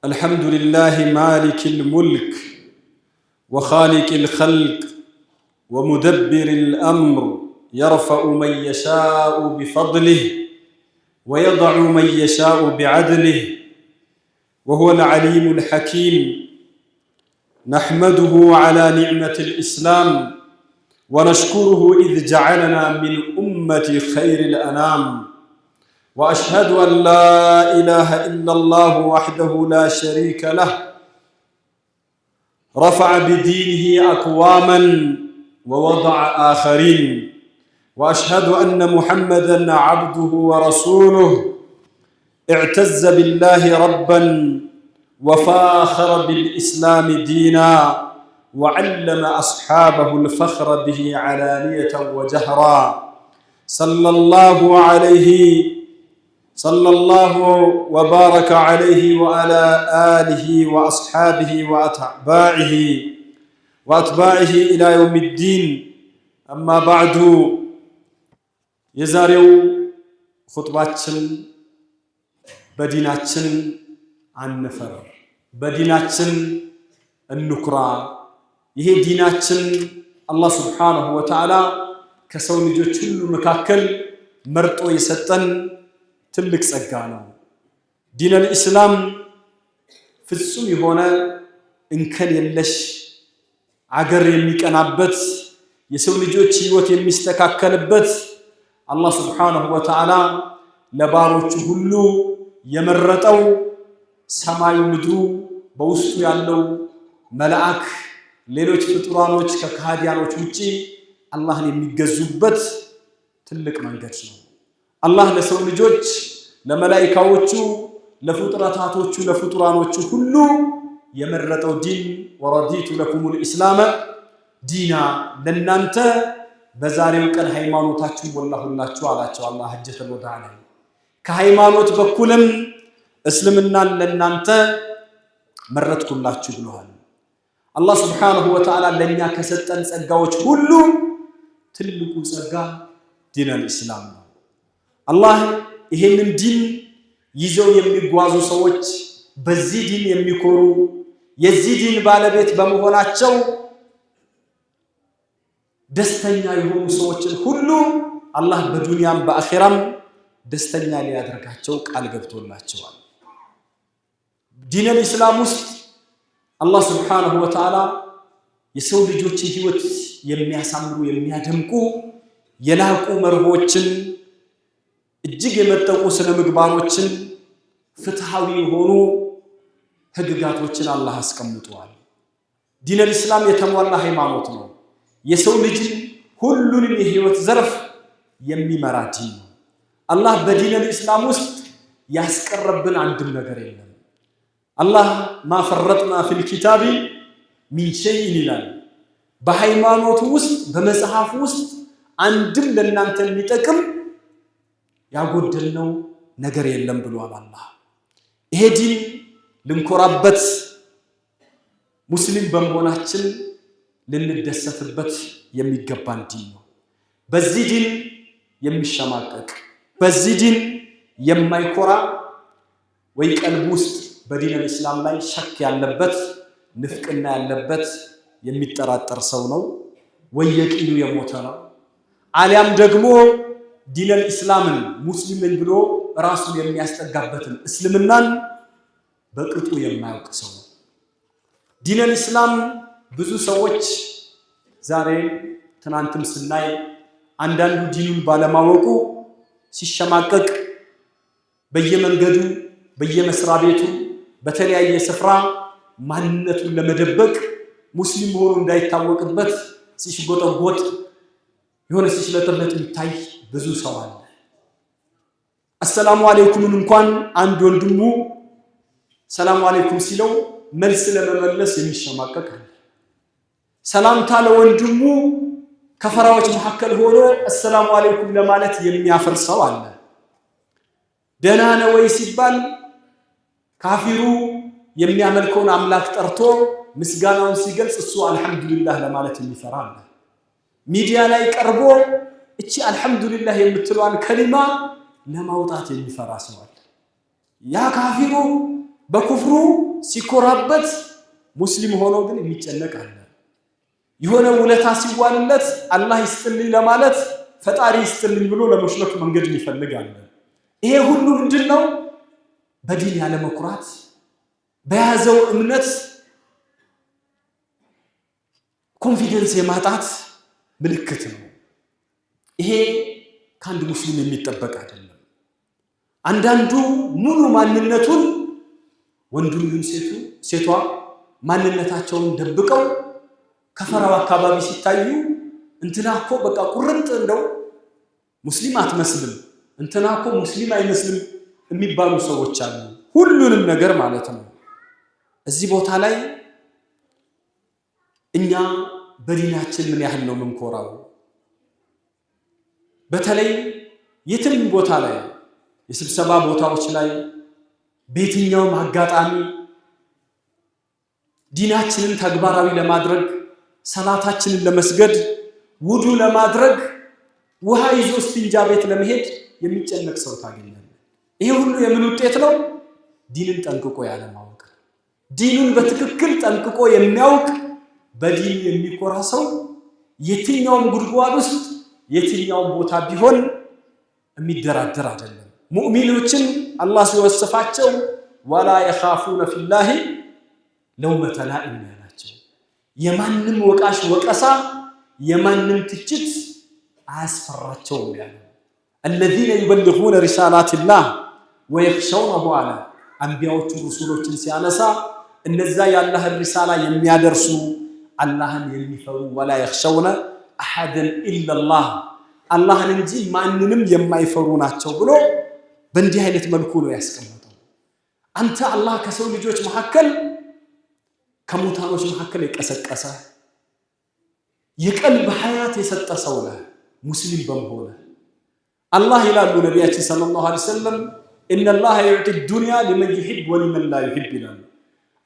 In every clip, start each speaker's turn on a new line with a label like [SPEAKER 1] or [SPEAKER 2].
[SPEAKER 1] الحمد لله مالك الملك وخالق الخلق ومدبر الأمر يرفع من يشاء بفضله ويضع من يشاء بعدله وهو العليم الحكيم. نحمده على نعمة الإسلام ونشكره إذ جعلنا من أمة خير الأنام، وأشهد أن لا إله إلا الله وحده لا شريك له رفع بدينه أقواما ووضع آخرين، وأشهد أن محمدًا عبده ورسوله اعتز بالله ربًا وفاخر بالإسلام دينا، وعلم أصحابه الفخر به علانية وجهرا. صلى الله وبارك عليه وعلى آله وأصحابه وأتباعه إلى يوم الدين. أما بعد، يزاريو خطباتشن بديناتشن عن نفر بديناتشن النكرة. يهي ديناتشن الله سبحانه وتعالى كسون جوتشل مكاكل مرتو يستن ትልቅ ጸጋ ነው። ዲን አልኢስላም ፍጹም የሆነ እንከን የለሽ አገር የሚቀናበት የሰው ልጆች ህይወት የሚስተካከልበት አላህ Subhanahu Wa Ta'ala ለባሮቹ ሁሉ የመረጠው ሰማዩ ምድሩ በውስጡ ያለው መላእክ ሌሎች ፍጡራኖች ከካህዲያኖች ውጪ አላህን የሚገዙበት ትልቅ መንገድ ነው። አላህ ለሰው ልጆች ለመላእክቶቹ ለፍጥረታቶቹ ለፍጡራኖቹ ሁሉ የመረጠው ዲን ወረዲቱ ለኩሙል ኢስላም ዲና ለናንተ በዛሬው ቀን ሃይማኖታችሁ ወላሁላችሁ አላቸው። አላህ ሐጀተል ወዳዕ ላይ ከሃይማኖት በኩልም እስልምናን ለናንተ መረጥኩላችሁ ብለዋል። አላህ Subhanahu Wa Ta'ala ለኛ ከሰጠን ጸጋዎች ሁሉ ትልቁ ጸጋ ዲን አልኢስላም ነው። አላህ ይሄንን ዲን ይዘው የሚጓዙ ሰዎች በዚህ ዲን የሚኮሩ የዚህ ዲን ባለቤት በመሆናቸው ደስተኛ የሆኑ ሰዎችን ሁሉ አላህ በዱንያም በአኺራም ደስተኛ ሊያደርጋቸው ቃል ገብቶላቸዋል። ዲን አልኢስላም ውስጥ አላህ Subhanahu Wa Ta'ala የሰው ልጆችን ህይወት የሚያሳምሩ የሚያደምቁ የላቁ መርሆችን እጅግ የመጠቁ ስነ ምግባሮችን ፍትሃዊ የሆኑ ህግጋቶችን አላህ አስቀምጧል። ዲን አልኢስላም የተሟላ ሃይማኖት ነው። የሰው ልጅ ሁሉንም የህይወት ዘርፍ የሚመራ ዲን ነው። አላህ በዲን አልኢስላም ውስጥ ያስቀረብን አንድም ነገር የለም። አላህ ማፈረጥና ፊል ኪታቢ ሚን ሸይኢን ይላል። በሃይማኖቱ ውስጥ በመጽሐፍ ውስጥ አንድም ለእናንተ የሚጠቅም ያጎደልነው ነገር የለም ብሏል አላህ። ይሄ ዲን ልንኮራበት ሙስሊም በመሆናችን ልንደሰትበት የሚገባን ዲን ነው። በዚህ ዲን የሚሸማቀቅ በዚህ ዲን የማይኮራ ወይ ቀልብ ውስጥ በዲን አልኢስላም ላይ ሸክ ያለበት ንፍቅና ያለበት የሚጠራጠር ሰው ነው ወይ የቂኑ የሞተ ነው። አሊያም ደግሞ ዲን አልኢስላምን ሙስሊምን ብሎ ራሱን የሚያስጠጋበትን እስልምናን በቅጡ የማያውቅ ሰው ነው። ዲን አልኢስላም ብዙ ሰዎች ዛሬ ትናንትም ስናይ አንዳንዱ ዲኑን ባለማወቁ ሲሸማቀቅ በየመንገዱ በየመስሪያ ቤቱ በተለያየ ስፍራ ማንነቱን ለመደበቅ ሙስሊም ሆኖ እንዳይታወቅበት ሲሽጎጠጎጥ የሆነ ሲሽለተለት የሚታይ ብዙ ሰው አለ። አሰላሙ አለይኩም እንኳን አንድ ወንድሙ ሰላም አለይኩም ሲለው መልስ ለመመለስ የሚሸማቀቅ አለ። ሰላምታ ለወንድሙ ከፈራዎች መካከል ሆኖ አሰላሙ አለይኩም ለማለት የሚያፈር ሰው አለ። ደህና ነው ወይ ሲባል ካፊሩ የሚያመልከውን አምላክ ጠርቶ ምስጋናውን ሲገልጽ እሱ አልሐምዱሊላህ ለማለት የሚፈራ አለ። ሚዲያ ላይ ቀርቦ እቺ አልሐምዱሊላህ የምትለዋን ከሊማ ለማውጣት የሚፈራ ሰው አለ። ያ ካፊሩ በኩፍሩ ሲኮራበት ሙስሊም ሆኖ ግን የሚጨነቅ አለ። የሆነ ውለታ ሲዋልለት አላህ ይስጥልኝ ለማለት ፈጣሪ ይስጥልኝ ብሎ ለመሽለክ መንገድ ይፈልጋል። ይሄ ሁሉ ምንድነው? በዲን ያለ መኩራት በያዘው እምነት ኮንፊደንስ የማጣት ምልክት ነው። ይሄ ከአንድ ሙስሊም የሚጠበቅ አይደለም። አንዳንዱ ሙሉ ማንነቱን ወንዱም ይሁን ሴቷ ማንነታቸውን ደብቀው ከፈራው አካባቢ ሲታዩ እንትና እኮ በቃ ቁርጥ እንደው ሙስሊም አትመስልም፣ እንትና እኮ ሙስሊም አይመስልም የሚባሉ ሰዎች አሉ። ሁሉንም ነገር ማለት ነው። እዚህ ቦታ ላይ እኛ በዲናችን ምን ያህል ነው የምንኮራው? በተለይ የትም ቦታ ላይ የስብሰባ ቦታዎች ላይ በየትኛውም አጋጣሚ ዲናችንን ተግባራዊ ለማድረግ ሰላታችንን ለመስገድ ውዱ ለማድረግ ውሃ ይዞ እስቲንጃ ቤት ለመሄድ የሚጨነቅ ሰው ታገኛለህ። ይሄ ሁሉ የምን ውጤት ነው? ዲንን ጠንቅቆ ያለ ማወቅ። ዲኑን በትክክል ጠንቅቆ የሚያውቅ በዲን የሚኮራ ሰው የትኛውም ጉድጓድ ውስጥ የትኛውም ቦታ ቢሆን የሚደራደር አይደለም። ሙእሚኖችን አላህ ሲወስፋቸው ወላ የኻፉነ ፊላሂ ለውመተ ላኢም ያላቸው የማንም ወቃሽ ወቀሳ የማንም ትችት አያስፈራቸውም ያለው الذين يبلغون رسالات الله ويخشونه على አንቢያዎቹ ሩሱሎችን ሲያነሳ እነዛ የአላህን ሪሳላ የሚያደርሱ አላህን የሚፈሩ ወላ يخشون احدا الا الله አላህን እንጂ ማንንም የማይፈሩ ናቸው ብሎ በእንዲህ አይነት መልኩ ነው ያስቀመጠው። አንተ አላህ ከሰው ልጆች መካከል ከሙታኖች መካከል የቀሰቀሰ የቀልብ ሐያት የሰጠ ሰው ነው ሙስሊም በመሆነ አላህ ይላሉ ነቢያችን ሰለላሁ ዐለይሂ ወሰለም ኢነላህ يعطي الدنيا لمن يحب ولمن لا يحب ይላሉ።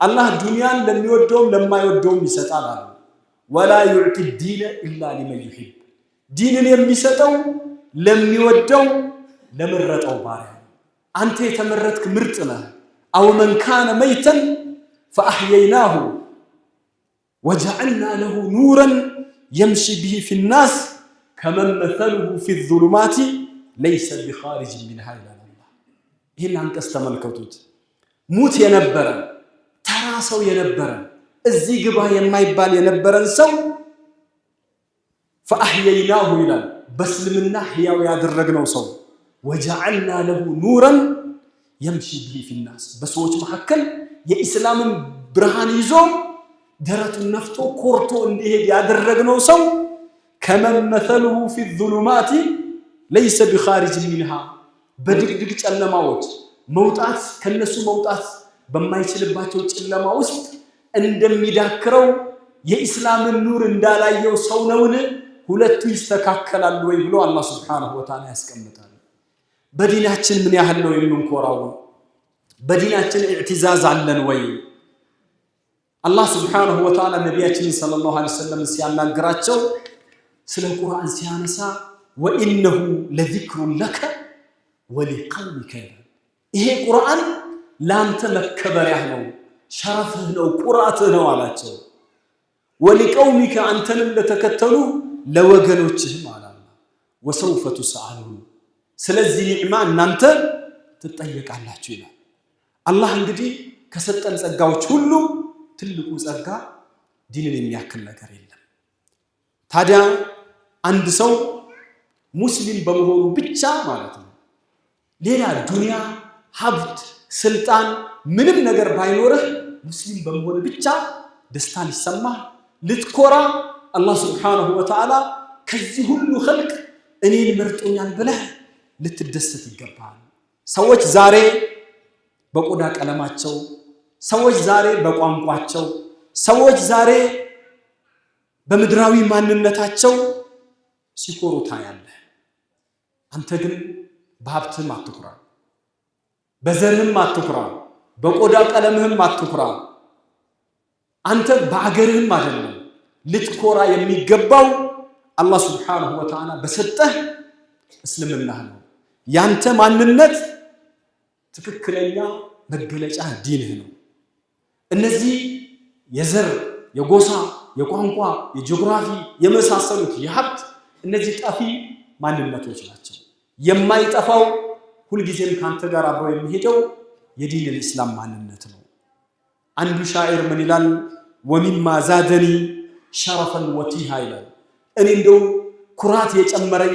[SPEAKER 1] አላህ ዱንያን ለሚወደውም ለማይወደውም ይሰጣል አሉ። ولا يعطي الدين الا لمن يحب ዲንን የሚሰጠው ለሚወደው ለመረጠው ባሪያ። አንተ የተመረጥክ ምርጥ ነህ። አው መን ካነ መይተን فاحييناه وجعلنا له نورا يمشي به في الناس كمن مثله في الظلمات ليس بخارج منها الى الله። ይሄን አንቀስ ተመልከቱት። ሙት የነበረ ተራ ሰው የነበረ እዚህ ግባ የማይባል የነበረን ሰው فاحييناه ይላል በስልምና ህያው ያደረግነው ሰው وجعلنا له نورا يمشي به في الناس በሰዎች መካከል የኢስላምን ብርሃን ይዞ ደረቱን ነፍቶ ኮርቶ እንዲሄድ ያደረግነው ሰው ከመን مثله في الظلمات ليس بخارج منها በድቅድቅ ጨለማዎች መውጣት ከነሱ መውጣት በማይችልባቸው ጨለማ ውስጥ እንደሚዳክረው የኢስላምን ኑር እንዳላየው ሰው ነውን? ሁለቱ ይስተካከላሉ ወይ ብሎ አላህ Subhanahu Wa Ta'ala ያስቀምጣል። በዲናችን ምን ያህል ነው የምንኮራው? በዲናችን ኢዕቲዛዝ አለን ወይ? አላህ Subhanahu Wa Ta'ala ነቢያችን ሰለላሁ ዐለይሂ ወሰለም ሲያናግራቸው ስለ ቁርአን ሲያነሳ ወኢነሁ ለዚክሩን ለከ ወሊቀውሚከ ይሄ ቁርአን ላንተ መከበሪያህ ነው፣ ሸረፍህ ነው፣ ቁርአትህ ነው አላቸው። ወሊቀውሚከ አንተንም ለተከተሉ ለወገኖችህም አላህ ወሰውፈ ተስአሉን ስለዚህ ኒዕማ እናንተ ትጠየቃላችሁ ይላል። አላህ እንግዲህ ከሰጠን ጸጋዎች ሁሉ ትልቁ ጸጋ ዲንን የሚያክል ነገር የለም። ታዲያ አንድ ሰው ሙስሊም በመሆኑ ብቻ ማለት ነው ሌላ ዱንያ ሀብት ስልጣን ምንም ነገር ባይኖርህ ሙስሊም በመሆኑ ብቻ ደስታ ሊሰማህ ልትኮራ አላህ Subhanahu Wa Ta'ala ከዚህ ሁሉ ኸልቅ እኔን መርጦኛል ብለህ ልትደሰት ይገባል። ሰዎች ዛሬ በቆዳ ቀለማቸው ሰዎች ዛሬ በቋንቋቸው ሰዎች ዛሬ በምድራዊ ማንነታቸው ሲኮሩ ታያለህ። አንተ ግን በሀብትህም አትኩራ፣ በዘርህም አትኩራ፣ በቆዳ ቀለምህም አትኩራ። አንተ በአገርህም አይደለም ልትኮራ የሚገባው አላህ ሱብሓነሁ ወተዓላ በሰጠህ እስልምናህ ነው። ያንተ ማንነት ትክክለኛ መገለጫ ዲንህ ነው። እነዚህ የዘር፣ የጎሳ፣ የቋንቋ፣ የጂኦግራፊ የመሳሰሉት የሀብት እነዚህ ጠፊ ማንነቶች ናቸው። የማይጠፋው ሁልጊዜም ካንተ ጋር አብሮ የሚሄደው የዲን الاسلام ማንነት ነው። አንዱ ሻዒር ምን ይላል? ወሚማ ዛደኒ ሸረፈን ወቲሃ ይላል። እኔ እንደው ኩራት የጨመረኝ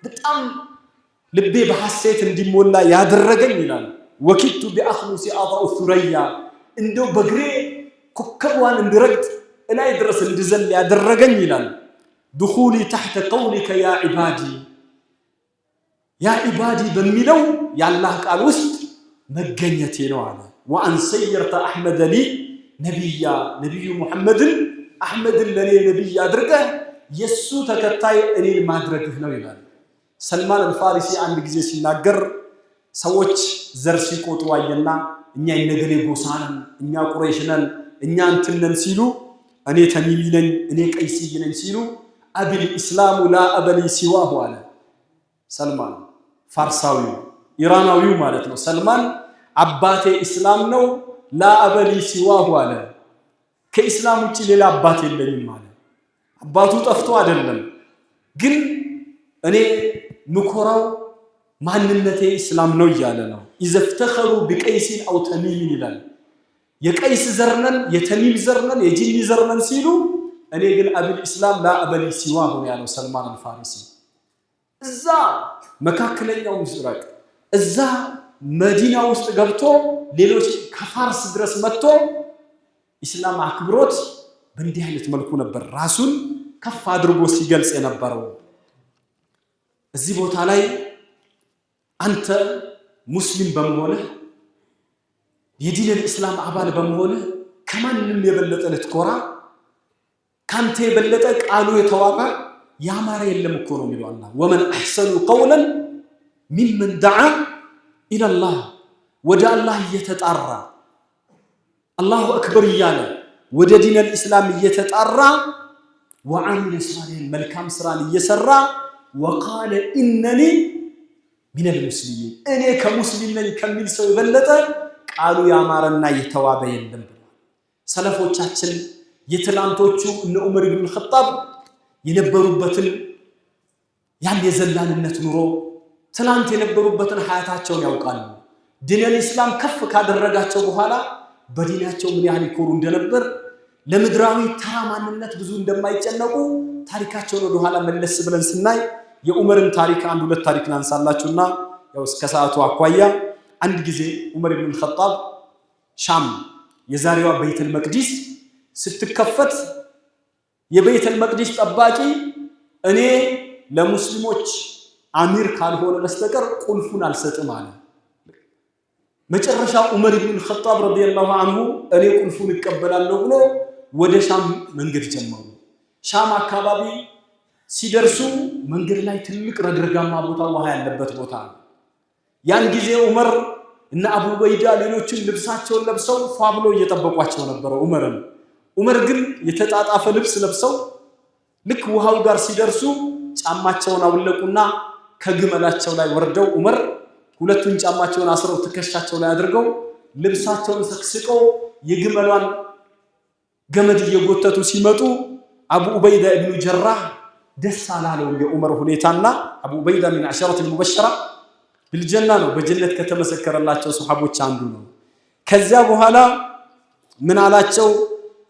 [SPEAKER 1] በጣም ልቤ በሐሴት እንዲሞላ ያደረገኝ ይላል። ወኪቱ ቢአኽሉሲ አጣኡ ሱረያ እንደው በግሬ ኮከቧን እንድረግጥ እላይ ድረስ እንድዘል ያደረገኝ ይላል። ድኹሊ ተሕተ ቀውሊከ ያ ዒባዲ ያ ዒባዲ በሚለው የአላህ ቃል ውስጥ መገኘቴ ነው አለ። ወአን ሰየርተ አሕመደ ሊ ነቢያ ነቢዩ ሙሐመድን አሕመድን ለኔ ነቢይ አድርገህ የሱ ተከታይ እኔን ማድረግህ ነው ይላል። ሰልማን አልፋሪሲ አንድ ጊዜ ሲናገር ሰዎች ዘር ሲቆጥሩ አየና እኛ የነገሌ ጎሳ ነን፣ እኛ ቁረይሽ ነን፣ እኛ እንትን ነን ሲሉ እኔ ተሚሚ ነኝ፣ እኔ ቀይስይ ነኝ ሲሉ አብል ኢስላሙ ላ አበሊ ሲዋሁ አለ። ሰልማን ፋርሳዊው ኢራናዊው ማለት ነው። ሰልማን አባቴ ኢስላም ነው፣ ላ አበሊ ሲዋሁ አለ። ከኢስላም ውጪ ሌላ አባት የለኝም አለ። አባቱ ጠፍቶ አይደለም፣ ግን እኔ ምኮራው ማንነቴ ኢስላም ነው እያለ ነው። ኢዘፍተኸሩ ቢቀይሲን አው ተሚሚን ይላል። የቀይስ ዘርነን፣ የተሚም ዘርነን፣ የጂኒ ዘርነን ሲሉ እኔ ግን አብል ኢስላም ላ አበሊ ሲዋሁ ነው ያለው ሰልማን አልፋሪሲ። እዛ መካከለኛው ምስራቅ እዛ መዲና ውስጥ ገብቶ ሌሎች ከፋርስ ድረስ መጥቶ ኢስላም አክብሮት በእንዲህ አይነት መልኩ ነበር ራሱን ከፍ አድርጎ ሲገልጽ የነበረው። እዚህ ቦታ ላይ አንተ ሙስሊም በመሆንህ የዲን الاسلام አባል በመሆንህ ከማንም የበለጠ ልትኮራ፣ ካንተ የበለጠ ቃሉ የተዋበ ያማረ የለም እኮ ነው የሚለው አላህ። ወመን አሕሰኑ ቀውለን ሚመን ደዓ ኢለላህ ወደ አላህ እየተጣራ አላሁ አክበር እያለ ወደ ዲን الاسلام እየተጣራ ወዓሚለ ሷሊሐን መልካም ስራን እየሰራ ወቃለ ኢነኒ ሚነል ሙስሊሚን እኔ ከሙስሊም ነኝ ከሚል ሰው የበለጠ ቃሉ ያማረና የተዋበ የለም ብሏል። ሰለፎቻችን የትላንቶቹ እነ ዑመር ኢብኑ ኸጣብ የነበሩበትን ያን የዘላንነት ኑሮ ትላንት የነበሩበትን ሀያታቸውን ያውቃሉ። ዲን الاسلام ከፍ ካደረጋቸው በኋላ በዲናቸው ምን ያህል ይኮሩ እንደነበር ለምድራዊ ተራ ማንነት ብዙ እንደማይጨነቁ ታሪካቸውን ወደ ኋላ መለስ ብለን ስናይ የዑመርን ታሪክ አንድ ሁለት ታሪክ ላንሳላችሁና ያው እስከ ሰዓቱ አኳያ አንድ ጊዜ ዑመር ኢብኑ ኸጣብ ሻም የዛሬዋ ቤተል መቅዲስ ስትከፈት የቤተል መቅዲስ ጠባቂ እኔ ለሙስሊሞች አሚር ካልሆነ በስተቀር ቁልፉን አልሰጥም አለ። መጨረሻ ዑመር ኢብኑ ኸጣብ ረዲየላሁ ዐንሁ እኔ ቁልፉን እቀበላለሁ ብሎ ወደ ሻም መንገድ ጀመሩ። ሻም አካባቢ ሲደርሱ መንገድ ላይ ትልቅ ረግረጋማ ቦታ ውሃ ያለበት ቦታ ነው። ያን ጊዜ ዑመር እና አቡ በይዳ ሌሎችን ልብሳቸውን ለብሰው ፋብሎ እየጠበቋቸው ነበር ዑመር ግን የተጣጣፈ ልብስ ለብሰው ልክ ውሃው ጋር ሲደርሱ ጫማቸውን አውለቁና ከግመላቸው ላይ ወርደው ዑመር ሁለቱን ጫማቸውን አስረው ትከሻቸው ላይ አድርገው ልብሳቸውን ሰክስቀው የግመሏን ገመድ እየጎተቱ ሲመጡ አቡ ኡበይዳ ኢብኑ ጀራህ ደስ አላለው የዑመር ሁኔታና አቡ ኡበይዳ ሚን አሸረት المبشرة بالجنة ነው በጀነት ከተመሰከረላቸው ሱሐቦች አንዱ ነው። ከዛ በኋላ ምን አላቸው?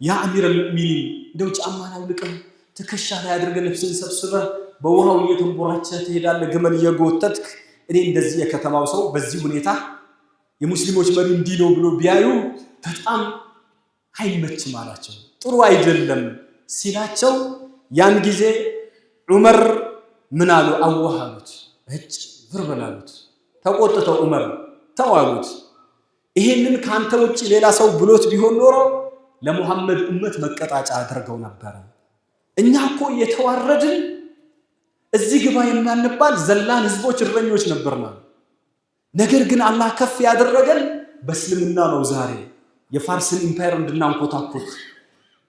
[SPEAKER 1] ያ አሚር አልሙእሚኒን እንደው ጫማን አውልቀህ ትከሻ ላይ አድርገህ ልብስን ሰብስበህ በውሃው እየተንቦራጨህ ትሄዳለህ ግመል እየጎተትክ እኔ እንደዚህ የከተማው ሰው በዚህ ሁኔታ የሙስሊሞች መሪ እንዲህ ነው ብሎ ቢያዩ በጣም አይመችም አላቸው። ጥሩ አይደለም ሲላቸው ያን ጊዜ ዑመር ምን አሉ? አዋሃሉት እጭ ብርበላሉት። ተቆጥተው ዑመር ተዋሉት። ይሄንን ካንተ ውጪ ሌላ ሰው ብሎት ቢሆን ኖሮ ለሙሐመድ ኡመት መቀጣጫ አድርገው ነበር። እኛ እኮ የተዋረድን እዚህ ግባ የማንባል ዘላን ህዝቦች እረኞች ነበርና ነገር ግን አላህ ከፍ ያደረገን በእስልምና ነው። ዛሬ የፋርስን ኢምፓየር እንድናንኮታኮት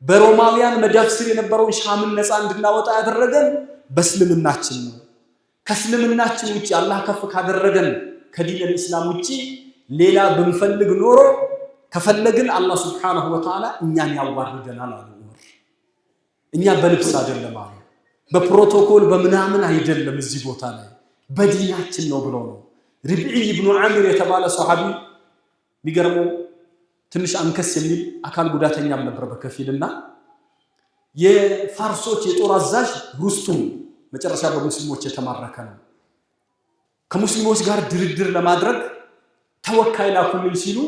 [SPEAKER 1] በሮማውያን መዳፍ ስር የነበረውን ሻምን ነፃ እንድናወጣ ያደረገን በእስልምናችን ነው። ከእስልምናችን ውጪ አላህ ከፍ ካደረገን ከዲን ኢስላም ውጪ ሌላ ብንፈልግ ኖሮ ከፈለግን አላህ ሱብሓነሁ ወተዓላ እኛን ያዋርደናል አሉ። እኛ በልብስ አይደለም አሉ፣ በፕሮቶኮል በምናምን አይደለም፣ እዚህ ቦታ ላይ በዲናችን ነው ብሎ ነው። ረቢዒ ኢብኑ ዓሚር የተባለ ሱሐቢ የሚገርመው ትንሽ አንከስ የሚል አካል ጉዳተኛም ነበር በከፊልና የፋርሶች የጦር አዛዥ ሩስቱም መጨረሻ በሙስሊሞች የተማረከ ነው። ከሙስሊሞች ጋር ድርድር ለማድረግ ተወካይ ላኩልኝ ሲሉ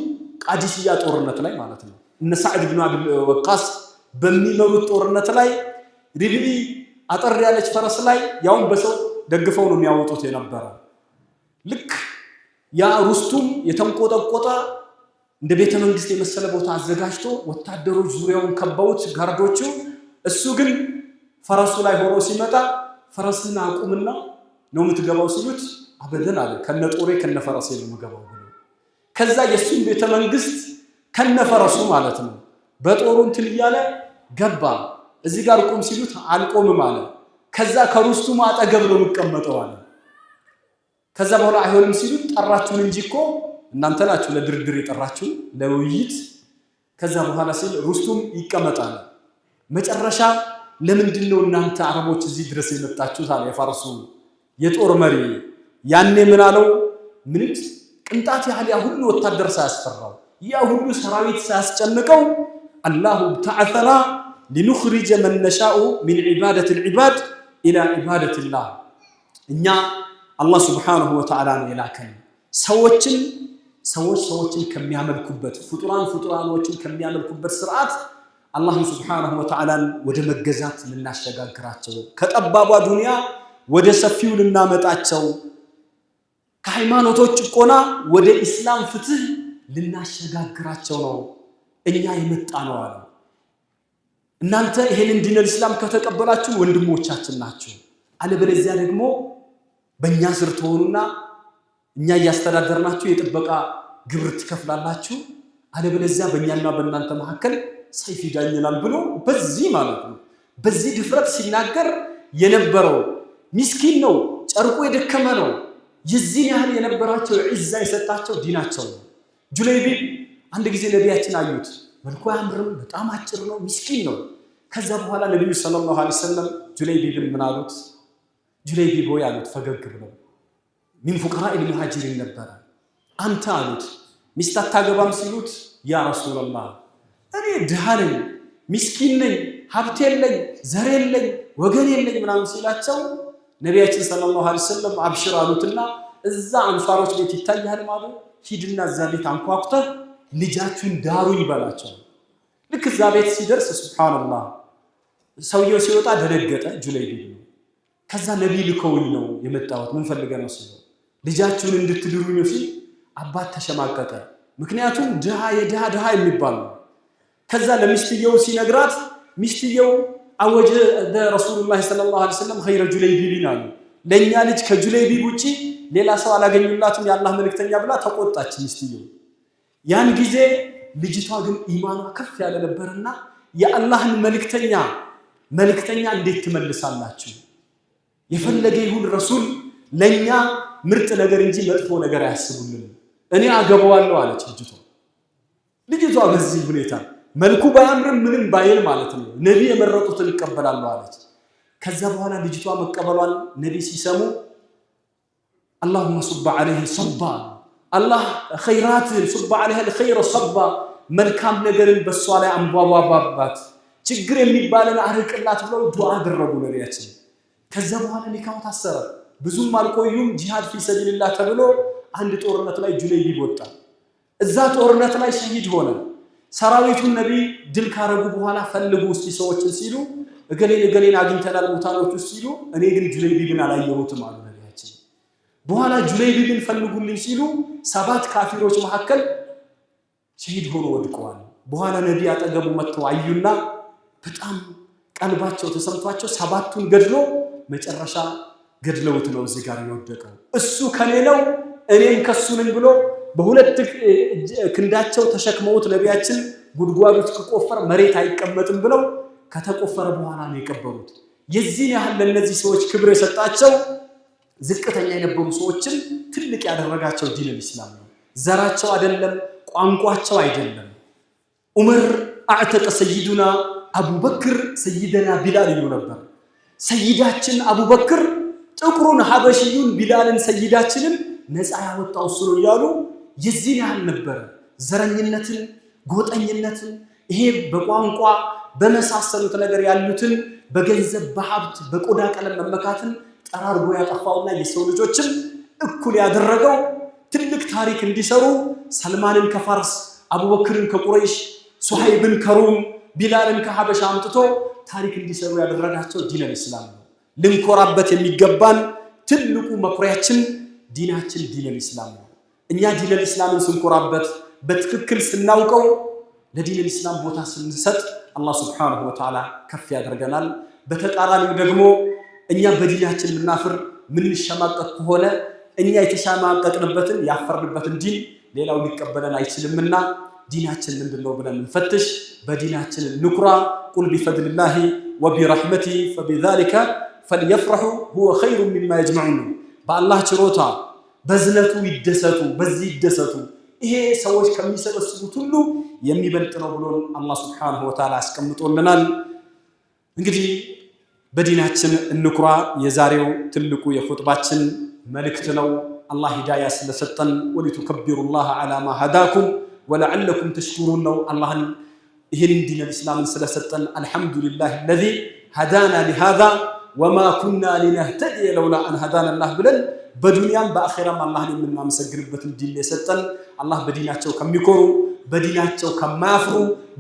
[SPEAKER 1] ቃዲስያ ጦርነት ላይ ማለት ነው እነ ሰዓድ ኢብኑ አቢ ወቃስ በሚመሩት ጦርነት ላይ ረቢዒ አጠር ያለች ፈረስ ላይ ያውን በሰው ደግፈው ነው የሚያወጡት የነበረው። ልክ ያ ሩስቱም የተንቆጠቆጠ እንደ ቤተ መንግስት የመሰለ ቦታ አዘጋጅቶ ወታደሮች ዙሪያውን ከበውት ጋርዶቹ፣ እሱ ግን ፈረሱ ላይ ሆኖ ሲመጣ ፈረስን አቁምና ነው የምትገባው ሲሉት አበደን አለ። ከነጦሬ ከነፈረሴ ነው የምገባው ብሎ ከዛ የሱን ቤተ መንግስት ከነፈረሱ ማለት ነው በጦሩ እንትን እያለ ገባ። እዚህ ጋር ቁም ሲሉት አልቆምም አለ። ከዛ ከሩስቱም አጠገብ ነው የምቀመጠው አለ። ከዛ በኋላ አይሆንም ሲሉት ጠራችሁን እንጂ እኮ እናንተ ናችሁ ለድርድር የጠራችሁ ለውይይት። ከዛ በኋላ ሲል ሩስቱም ይቀመጣል። መጨረሻ ለምንድን ነው እናንተ አረቦች እዚህ ድረስ የመጣችሁት አለ የፋርሱ የጦር መሪ። ያኔ ምን አለው? ምን ቅንጣት ያህል ያ ሁሉ ወታደር ሳያስፈራው ያ ሁሉ ሰራዊት ሳያስጨንቀው አላሁ ተዓላ ሊኑኽሪጀ መን ነሻኡ ሚን ዒባደት ልዕባድ ኢላ ዒባደት ላህ። እኛ አላህ ስብሓንሁ ወተዓላ ነው የላከን ሰዎችን ከሚያመልኩበት ፍጡራኖችን ከሚያመልኩበት ስርዓት አላህን ስብሓንሁ ወተዓላን ወደ መገዛት ልናሸጋግራቸው፣ ከጠባቧ ዱንያ ወደ ሰፊው ልናመጣቸው፣ ከሃይማኖቶች ጭቆና ወደ ኢስላም ፍትህ ልናሸጋግራቸው ነው እኛ የመጣ ነው አለ። እናንተ ይሄንን ዲነል ኢስላም ከተቀበላችሁ ወንድሞቻችን ናችሁ፣ አለበለዚያ ደግሞ በእኛ ስር ትሆኑና እኛ እያስተዳደርናችሁ የጥበቃ ግብር ትከፍላላችሁ፣ አለበለዚያ በእኛና በእናንተ መካከል ሰይፍ ይዳኘናል ብሎ በዚህ ማለት ነው በዚህ ድፍረት ሲናገር የነበረው ሚስኪን ነው፣ ጨርቁ የደከመ ነው። የዚህን ያህል የነበራቸው ዒዛ የሰጣቸው ዲናቸው ነው። ጁለይቢብ አንድ ጊዜ ነቢያችን አዩት። መልኩ አያምርም፣ በጣም አጭር ነው፣ ሚስኪን ነው። ከዛ በኋላ ነቢዩ ሰለላሁ ዐለይሂ ወሰለም ጁለይቢብን ምን አሉት? ጁለይቢብ ሆይ አሉት ፈገግ ብለው። ሚን ፉቀራኢል ሙሃጂሪን ነበረ። አንተ አሉት ሚስት አታገባም ሲሉት ያ ረሱላላህ እኔ ድሃ ነኝ፣ ሚስኪን ነኝ፣ ሀብት የለኝ፣ ዘር የለኝ፣ ወገን የለኝ ምናምን ሲላቸው ነቢያችን ሰለላሁ ዐለይሂ ወሰለም አብሽር አሉትና እዛ አንሷሮች ቤት ይታያል ማለት ሂድና እዛ ቤት አንኳኩተህ ልጃችሁን ዳሩኝ ይበላቸው። ልክ እዛ ቤት ሲደርስ ሱብሃንአላህ ሰውየው ሲወጣ ደነገጠ። ጁለይቢብ ነው። ከዛ ነቢይ ልከውኝ ነው የመጣሁት ምን ፈልገህ ነው ሲለው ልጃችሁን እንድትድሩኝ ሲል አባት ተሸማቀቀ። ምክንያቱም ድሃ የሚባል ነው። ከዛ ለሚስትየው ሲነግራት ሚስትየው አወጀ ረሱሉላህ ሰለላሁ ዐለይሂ ወሰለም ኸይረ ጁለይቢብን አሉ። ለኛ ልጅ ከጁለይቢብ ውጪ ሌላ ሰው አላገኙላትም የአላህ መልእክተኛ ብላ ተቆጣች ሚስትየው። ያን ጊዜ ልጅቷ ግን ኢማኗ ከፍ ያለ ነበርና የአላህን መልእክተኛ እንዴት ትመልሳላችሁ? የፈለገ ይሁን ረሱል ለኛ ምርጥ ነገር እንጂ መጥፎ ነገር አያስቡልን፣ እኔ አገባዋለሁ አለች ልጅቷ በዚህ ሁኔታ መልኩ ባያምርም ምንም ባይል ማለት ነው ነብይ የመረጡትን ይቀበላሉ አለች። ከዛ በኋላ ልጅቷ መቀበሏን ነብይ ሲሰሙ اللهم صب عليه صبا الله خيرات صب عليها الخير صبا መልካም ነገርን በሷ ላይ አንቧቧባት ችግር የሚባልን አርቅላት ብለው ዱዓ አደረጉ ነብያችን። ከዛ በኋላ ኒካው ታሰረ። ብዙም አልቆዩም ጂሃድ ፊ ሰቢልላህ ተብሎ አንድ ጦርነት ላይ ጁለይቢብ ወጣ። እዛ ጦርነት ላይ ሸሂድ ሆነ። ሰራዊቱን ነብይ ድል ካረጉ በኋላ ፈልጉ እስቲ ሰዎችን ሲሉ እገሌን አግኝተናል ሙታኖቹ ሲሉ እኔ ግን ጁለይቢብን አላየሁትም አሉ ነብያችን። በኋላ ጁለይቢብን ፈልጉልኝ ሲሉ 7 ካፊሮች መካከል ሸሂድ ሆኖ ወድቀዋል። በኋላ ነብይ አጠገቡ መጥተው አዩና በጣም ቀልባቸው ተሰምቷቸው 7ቱን ገድሎ መጨረሻ ገድለውት ነው እዚህ ጋር የወደቀው። እሱ ከኔ ነው እኔም ከሱ ነኝ ብሎ በሁለት ክንዳቸው ተሸክመውት ነቢያችን ጉድጓድ ውስጥ ከቆፈረ መሬት አይቀመጥም ብለው ከተቆፈረ በኋላ ነው የቀበሩት። የዚህ ያህል ለነዚህ ሰዎች ክብር የሰጣቸው ዝቅተኛ የነበሩ ሰዎችን ትልቅ ያደረጋቸው ዲን الاسلام ነው። ዘራቸው አይደለም፣ ቋንቋቸው አይደለም። ዑመር አዕተቀ ሰይዱና አቡበክር ሰይደና ቢላል ይሉ ነበር። ሰይዳችን አቡበክር ጥቁሩን ሐበሽዩን ቢላልን ሰይዳችንን ነፃ ያወጣው እሱ ነው እያሉ የዚህ ያህል ነበር ዘረኝነትን፣ ጎጠኝነትን፣ ይሄ በቋንቋ በመሳሰሉት ነገር ያሉትን በገንዘብ በሀብት በቆዳ ቀለም መመካትን ጠራርጎ ያጠፋውና የሰው ልጆችን እኩል ያደረገው ትልቅ ታሪክ እንዲሰሩ ሰልማንን ከፋርስ፣ አቡበክርን ከቁረይሽ፣ ሱሐይብን ከሩም፣ ቢላልን ከሐበሻ አምጥቶ ታሪክ እንዲሰሩ ያደረጋቸው ዲን الاسلام ነው። ልንኮራበት የሚገባን ትልቁ መኩሪያችን ዲናችን ዲን الاسلام ነው። እኛ ዲን الاسلامን ስንኮራበት በትክክል ስናውቀው ለዲን الاسلام ቦታ ስንሰጥ አላህ Subhanahu Wa Ta'ala ከፍ ያደርገናል። በተቃራኒው ደግሞ እኛ በዲናችን ምናፍር ምን ሸማቀቅ ከሆነ እኛ የተሻማቀቅንበትን ያፈርንበትን ዲን ሌላው ሊቀበለን አይችልምና ዲናችን ምንድነው ብለን እንፈትሽ፣ በዲናችን ንኩራ። ቁል ቢፈድሊላሂ ወቢረህመቲ فبذلك فليفرحوا هو خير مما يجمعون። በአላህ ችሮታ በዝነቱ ይደሰቱ፣ በዚህ ይደሰቱ፣ ይሄ ሰዎች ከሚሰበስቡት ሁሉ የሚበልጥ ነው ብሎ አላህ Subhanahu Wa Ta'ala አስቀምጦልናል። እንግዲህ በዲናችን እንኩራ የዛሬው ትልቁ የኹጥባችን መልእክት ነው። አላህ ሂዳያ ስለሰጠን ወሊቱከብሩላህ ዐላ ማ ሀዳኩም ወለዐለኩም ተሽኩሩን ነው። አላህን ይህን ዲን الاسلام ስለሰጠን አልሐምዱሊላህ الذي هدانا لهذا وما كنا لنهتدي لولا ان هدانا الله ብለን በዱንያም በአኺራም አላህን የምናመሰግንበትን ዲን የሰጠን አላህ በዲናቸው ከሚኮሩ በዲናቸው ከማያፍሩ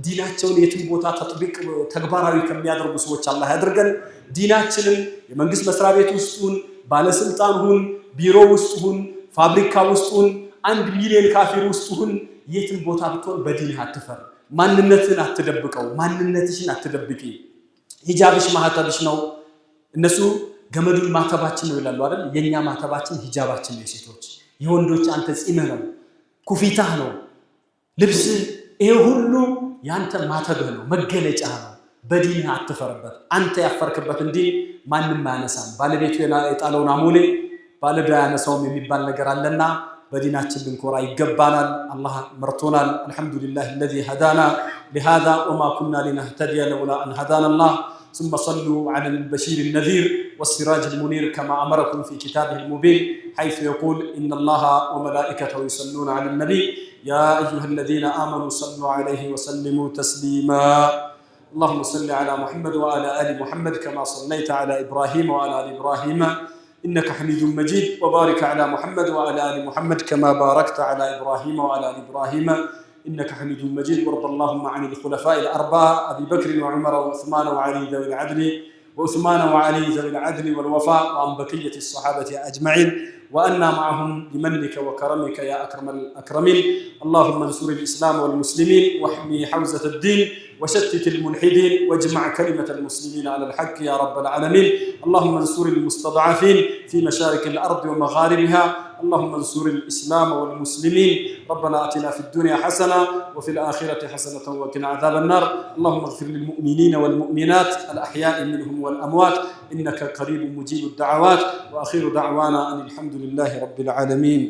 [SPEAKER 1] ዲናቸውን የትም ቦታ ተግባራዊ ከሚያደርጉ ሰዎች አላህ ያድርገን። ዲናችንን የመንግስት መስሪያ ቤት ውስጡን ባለስልጣን ሁን፣ ቢሮ ውስጡን፣ ፋብሪካ ውስጡን፣ 1 ሚሊዮን ካፊር ውስጡን የትም ቦታ ብትሆን በዲንህ አትፈር። ማንነትን አትደብቀው፣ ማንነትሽን አትደብቂ። ሂጃብሽ ማህተብሽ ነው። እነሱ ገመዱን ማተባችን ነው ይላሉ አይደል? የኛ ማተባችን ሂጃባችን ነው። የሴቶች የወንዶች አንተ ጺምህ ነው፣ ኩፊታህ ነው፣ ልብስ፣ ይሄ ሁሉ ያንተ ማተብህ ነው፣ መገለጫ ነው። በዲንህ አትፈርበት። አንተ ያፈርክበት እንዴ ማንንም አያነሳም። ባለቤቱ የጣለውን አሞሌ ባለዳ ያነሳውም የሚባል ነገር አለና በዲናችን ልንኮራ ይገባናል። አላህ መርቶናል። አልሐምዱሊላህ الذي هدانا لهذا وما كنا لنهتدي لولا ان هدانا الله ثم صلوا على البشير النذير والسراج المنير كما امركم في كتابه المبين حيث يقول ان الله وملائكته يصلون على النبي يا ايها الذين امنوا صلوا عليه وسلموا تسليما اللهم صل على محمد وعلى ال محمد كما صليت على ابراهيم وعلى ال ابراهيم إنك حميد مجيد وبارك على محمد وعلى آل محمد كما باركت على إبراهيم وعلى آل إبراهيم إنك حميد مجيد. وارض اللهم عن الخلفاء الأربعة أبي بكر وعمر وعثمان وعلي ذوي العدل والوفاء وعن بقية الصحابة أجمعين وأنا معهم بمنك وكرمك يا أكرم الأكرمين. اللهم انصر الإسلام والمسلمين واحمي حوزة الدين وشتت الملحدين واجمع كلمة المسلمين على الحق يا رب العالمين. اللهم انصر المستضعفين في مشارق الأرض ومغاربها. اللهم انصر الإسلام والمسلمين. ربنا آتنا في الدنيا حسنة وفي الآخرة حسنة وقنا عذاب النار. اللهم اغفر للمؤمنين والمؤمنات الأحياء منهم والأموات إنك قريب مجيب الدعوات. وآخر دعوانا أن الحمد لله رب العالمين.